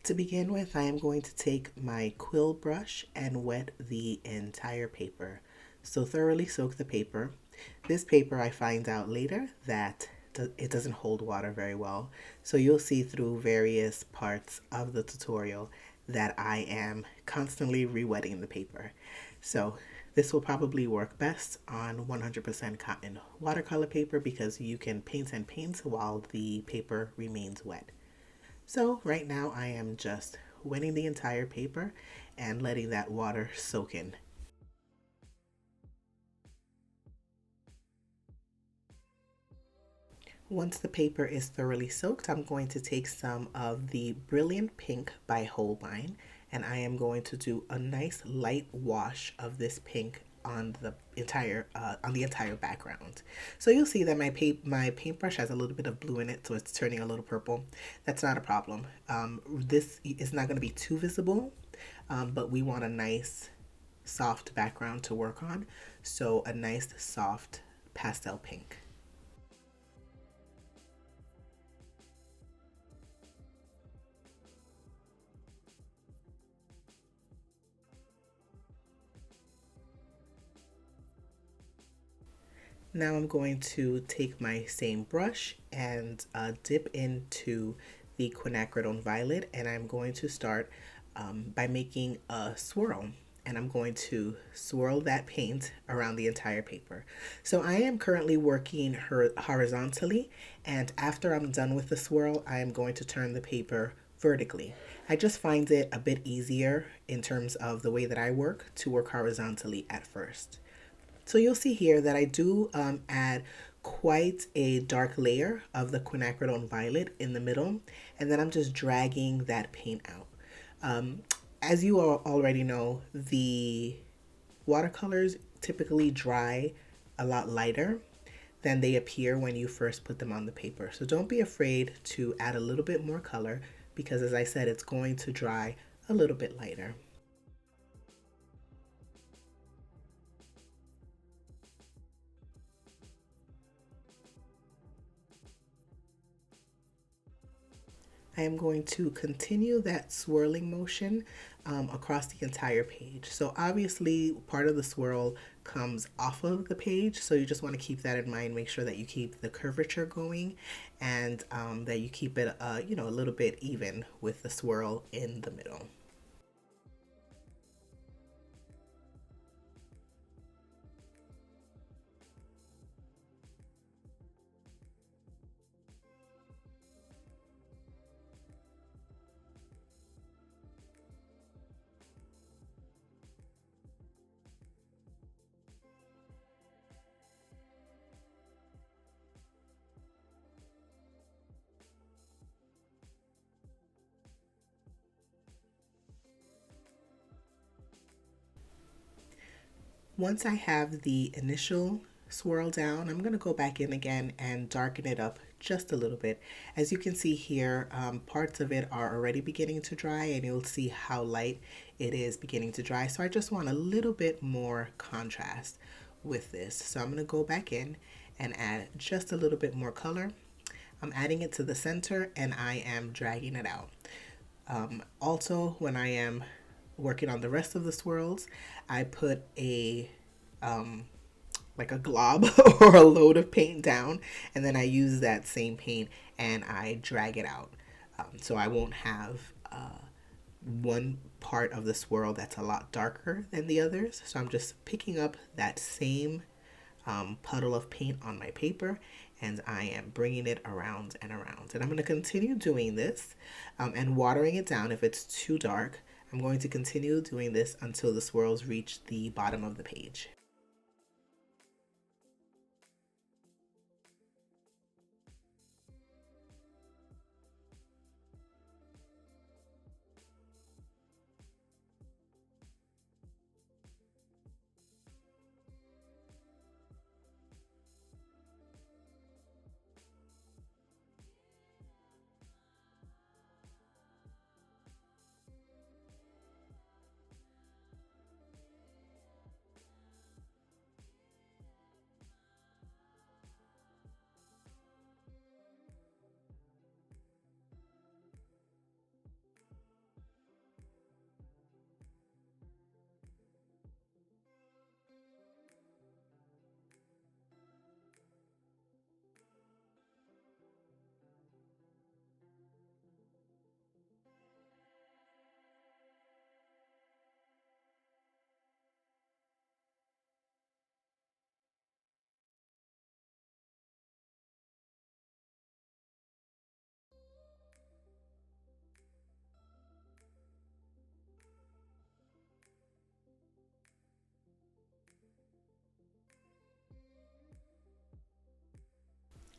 To begin with, I am going to take my quill brush and wet the entire paper. So thoroughly soak the paper. This paper, I find out later that it doesn't hold water very well. So you'll see through various parts of the tutorial that I am constantly re-wetting the paper. So this will probably work best on 100% cotton watercolor paper because you can paint and paint while the paper remains wet. So right now I am just wetting the entire paper and letting that water soak in. Once the paper is thoroughly soaked, I'm going to take some of the Brilliant Pink by Holbein, and I am going to do a nice light wash of this pink on the entire background. So you'll see that my paintbrush has a little bit of blue in it, so it's turning a little purple. That's not a problem. This is not going to be too visible, but we want a nice soft background to work on, so a nice soft pastel pink. Now I'm going to take my same brush and dip into the quinacridone violet, and I'm going to start by making a swirl, and I'm going to swirl that paint around the entire paper. So I am currently working horizontally, and after I'm done with the swirl, I am going to turn the paper vertically. I just find it a bit easier in terms of the way that I work to work horizontally at first. So you'll see here that I do add quite a dark layer of the quinacridone violet in the middle, and then I'm just dragging that paint out. Um, as you all already know, the watercolors typically dry a lot lighter than they appear when you first put them on the paper. So don't be afraid to add a little bit more color because, as I said, it's going to dry a little bit lighter. I am going to continue that swirling motion across the entire page. So obviously part of the swirl comes off of the page, so you just want to keep that in mind. Make sure that you keep the curvature going and that you keep it a little bit even with the swirl in the middle. Once I have the initial swirl down, I'm going to go back in again and darken it up just a little bit. As you can see here, parts of it are already beginning to dry, and you'll see how light it is beginning to dry. So I just want a little bit more contrast with this. So I'm going to go back in and add just a little bit more color. I'm adding it to the center and I am dragging it out. Also, when I am working on the rest of the swirls, I put a like a glob or a load of paint down, and then I use that same paint and I drag it out. So I won't have one part of the swirl that's a lot darker than the others. So I'm just picking up that same puddle of paint on my paper, and I am bringing it around and around. And I'm going to continue doing this and watering it down if it's too dark. I'm going to continue doing this until the swirls reach the bottom of the page.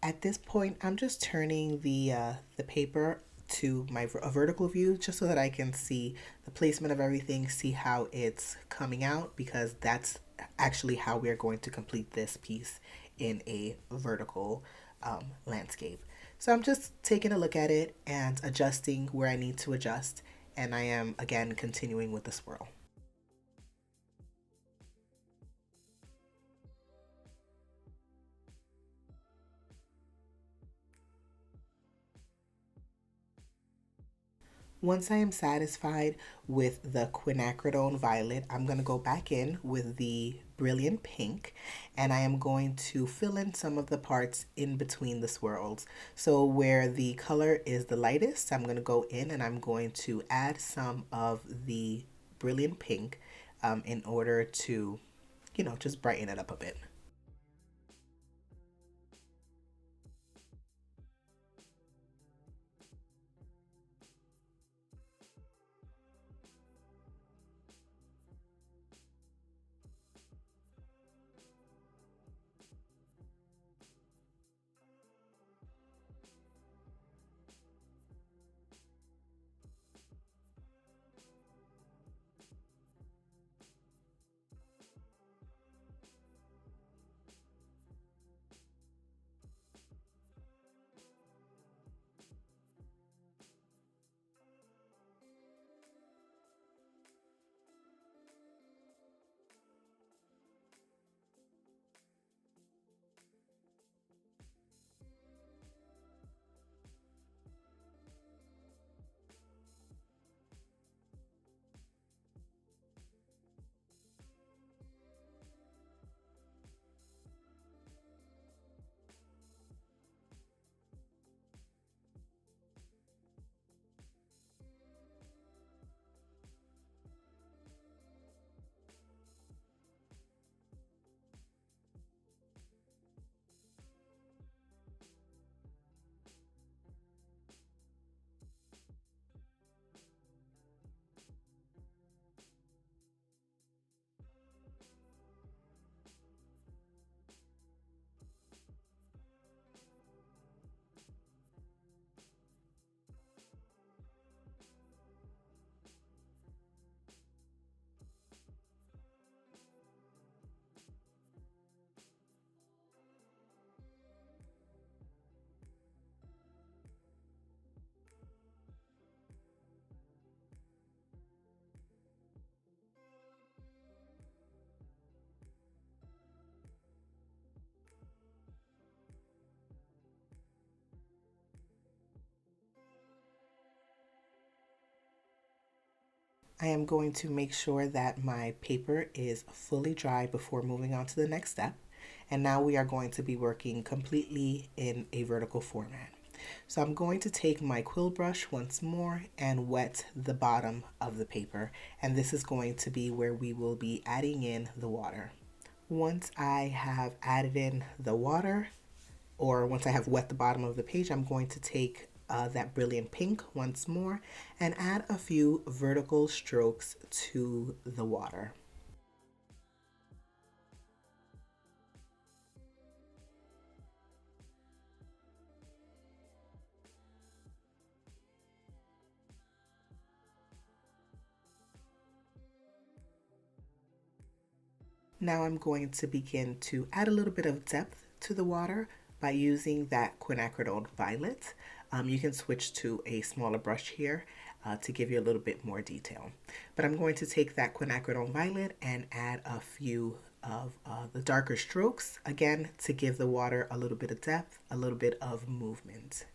At this point, I'm just turning the paper to a vertical view just so that I can see the placement of everything, see how it's coming out, because that's actually how we're going to complete this piece in a vertical landscape. So I'm just taking a look at it and adjusting where I need to adjust, and I am again continuing with the swirl. Once I am satisfied with the quinacridone violet, I'm going to go back in with the brilliant pink, and I am going to fill in some of the parts in between the swirls. So where the color is the lightest, I'm going to go in and I'm going to add some of the brilliant pink in order to, just brighten it up a bit. I am going to make sure that my paper is fully dry before moving on to the next step. And now we are going to be working completely in a vertical format. So I'm going to take my quill brush once more and wet the bottom of the paper. And this is going to be where we will be adding in the water. Once I have added in the water, or once I have wet the bottom of the page, I'm going to take that brilliant pink once more and add a few vertical strokes to the water. Now I'm going to begin to add a little bit of depth to the water by using that quinacridone violet. You can switch to a smaller brush here to give you a little bit more detail. But I'm going to take that quinacridone violet and add a few of the darker strokes, again, to give the water a little bit of depth, a little bit of movement.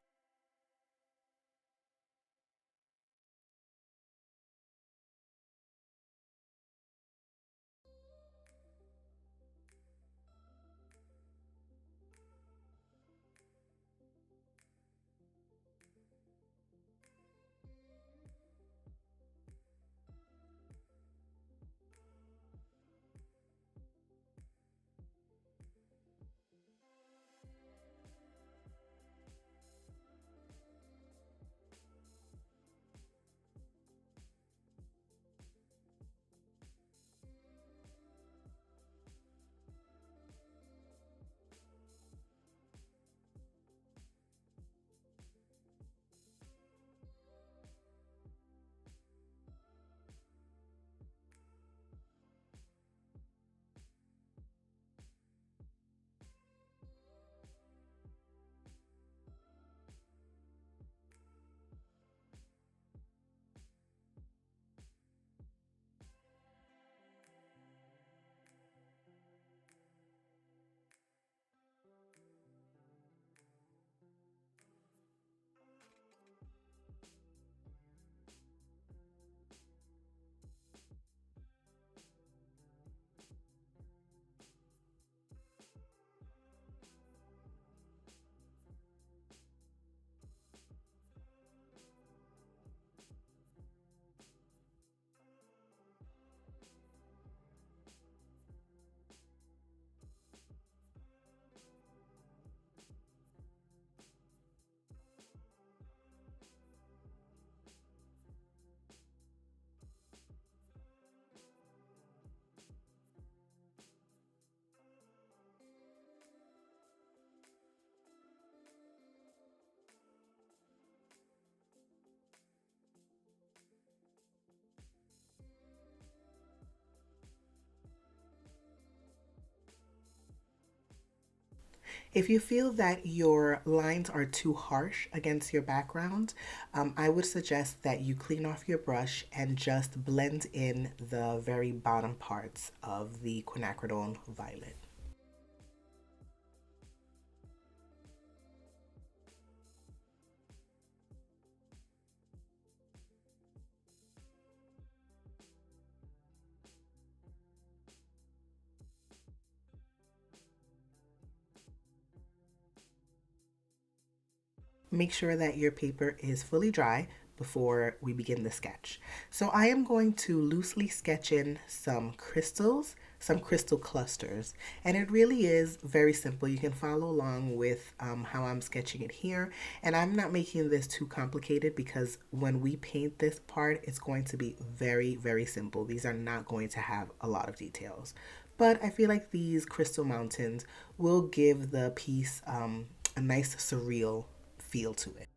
If you feel that your lines are too harsh against your background, I would suggest that you clean off your brush and just blend in the very bottom parts of the quinacridone violet. Make sure that your paper is fully dry before we begin the sketch. So I am going to loosely sketch in some crystals, some crystal clusters, and it really is very simple. You can follow along with how I'm sketching it here, and I'm not making this too complicated because when we paint this part, it's going to be very, very simple. These are not going to have a lot of details. But I feel like these crystal mountains will give the piece a nice surreal feel to it.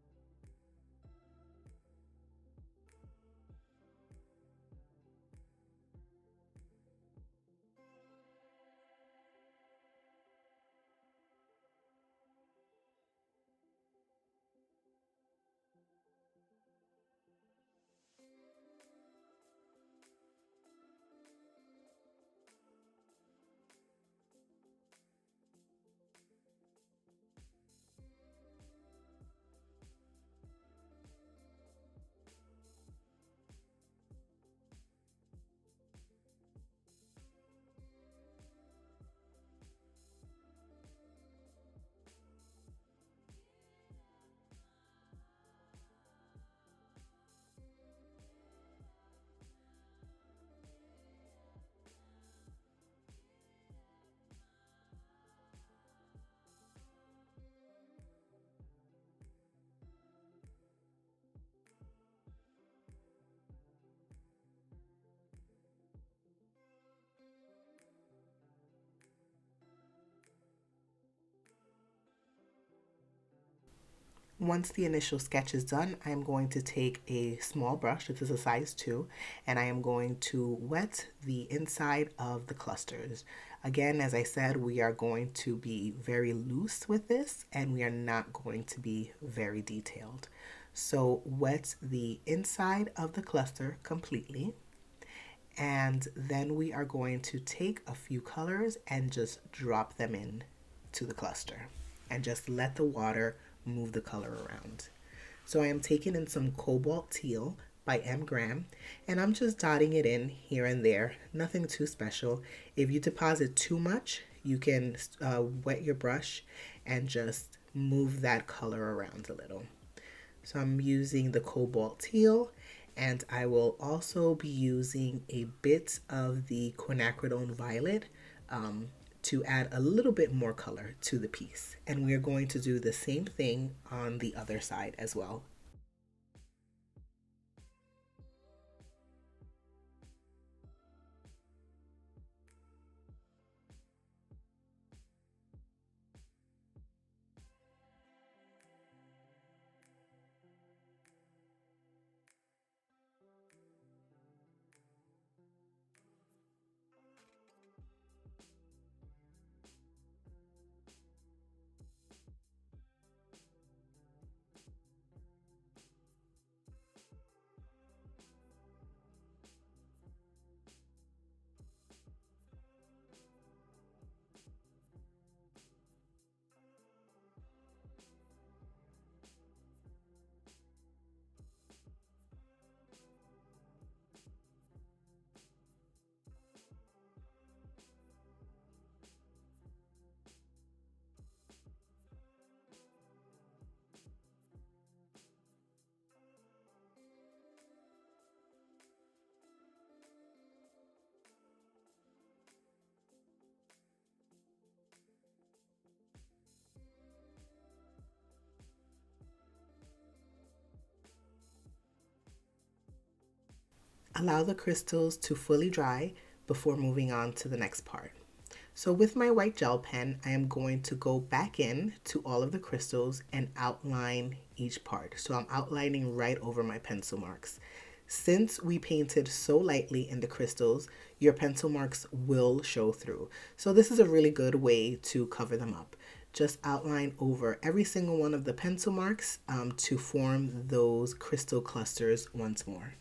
Once the initial sketch is done, I am going to take a small brush, this is a size 2, and I am going to wet the inside of the clusters. Again, as I said, we are going to be very loose with this and we are not going to be very detailed. So wet the inside of the cluster completely, and then we are going to take a few colors and just drop them in to the cluster and just let the water move the color around. So I am taking in some cobalt teal by M. Graham, and I'm just dotting it in here and there, nothing too special. If you deposit too much, you can wet your brush and just move that color around a little. So I'm using the cobalt teal, and I will also be using a bit of the quinacridone violet to add a little bit more color to the piece. And we're going to do the same thing on the other side as well. Allow the crystals to fully dry before moving on to the next part. So with my white gel pen, I am going to go back in to all of the crystals and outline each part. So I'm outlining right over my pencil marks. Since we painted so lightly in the crystals, your pencil marks will show through. So this is a really good way to cover them up. just outline over every single one of the pencil marks to form those crystal clusters once more.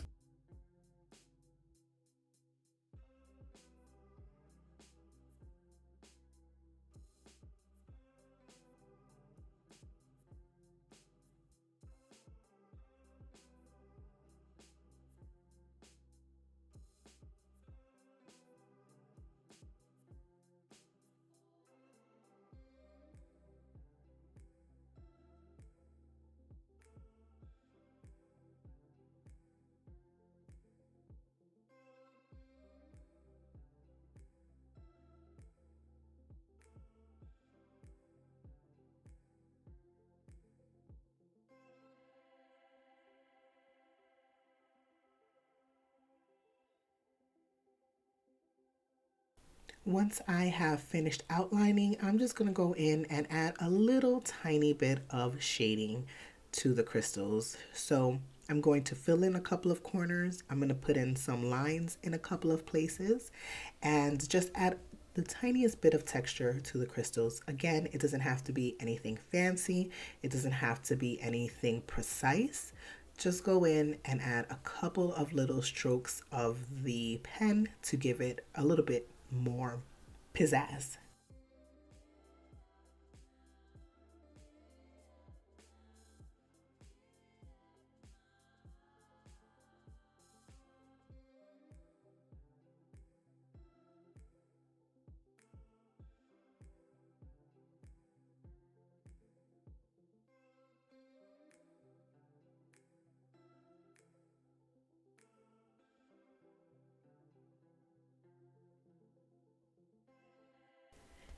Once I have finished outlining, I'm just going to go in and add a little tiny bit of shading to the crystals. So I'm going to fill in a couple of corners. I'm going to put in some lines in a couple of places and just add the tiniest bit of texture to the crystals. Again, it doesn't have to be anything fancy. It doesn't have to be anything precise. Just go in and add a couple of little strokes of the pen to give it a little bit more pizzazz.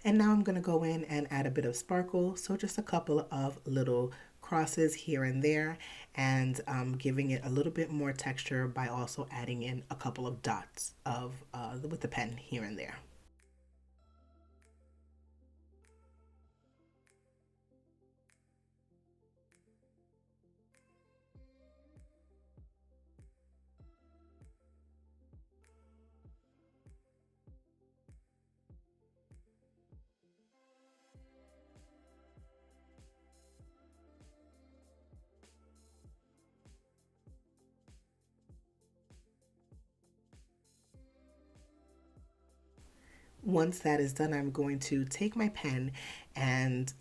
And now I'm going to go in and add a bit of sparkle. So just a couple of little crosses here and there, and giving it a little bit more texture by also adding in a couple of dots of with the pen here and there. Once that is done, I'm going to take my pen and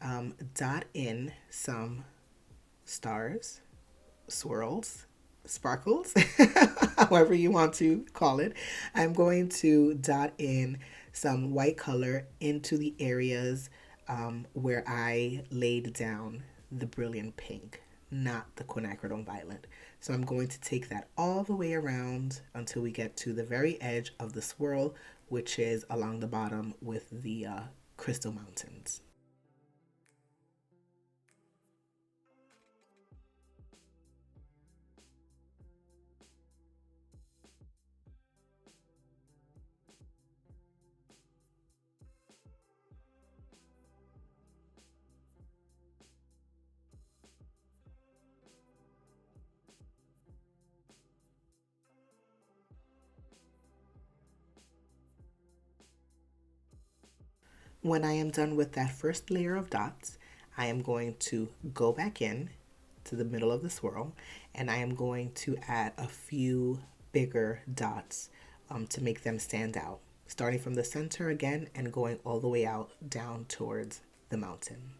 dot in some stars, swirls, sparkles, however you want to call it. I'm going to dot in some white color into the areas where I laid down the brilliant pink, not the quinacridone violet. So I'm going to take that all the way around until we get to the very edge of the swirl, which is along the bottom with the crystal mountains. When I am done with that first layer of dots, I am going to go back in to the middle of the swirl, and I am going to add a few bigger dots to make them stand out, starting from the center again and going all the way out down towards the mountain.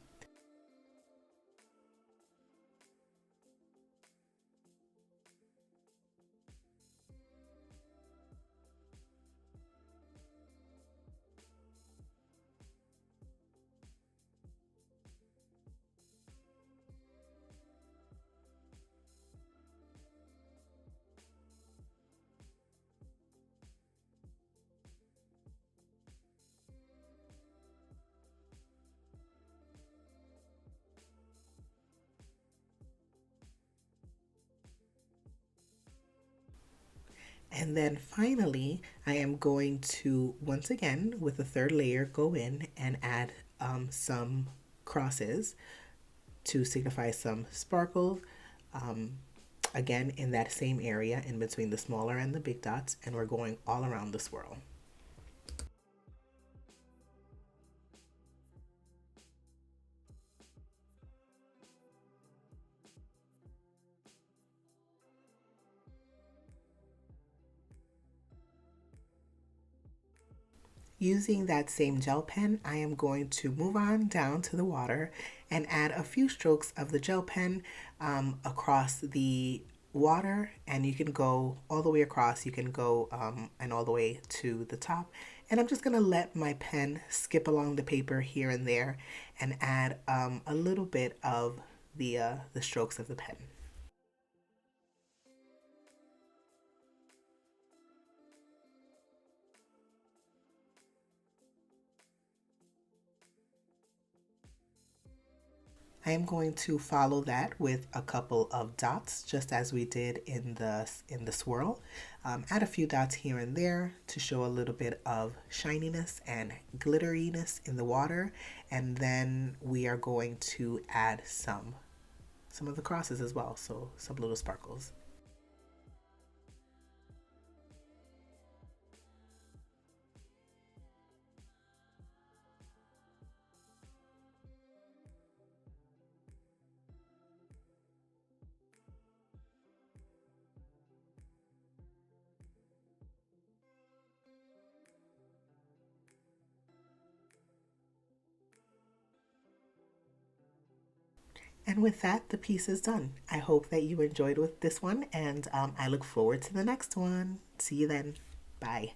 And then finally, I am going to, once again, with the third layer, go in and add some crosses to signify some sparkle. Again, in that same area in between the smaller and the big dots, and we're going all around the swirl. Using that same gel pen, I am going to move on down to the water and add a few strokes of the gel pen across the water, and you can go all the way across, you can go and all the way to the top. And I'm just going to let my pen skip along the paper here and there and add a little bit of the strokes of the pen. I am going to follow that with a couple of dots, just as we did in the swirl. Add a few dots here and there to show a little bit of shininess and glitteriness in the water, and then we are going to add some of the crosses as well, so some little sparkles. And with that, the piece is done. I hope that you enjoyed with this one, and I look forward to the next one. See you then. Bye.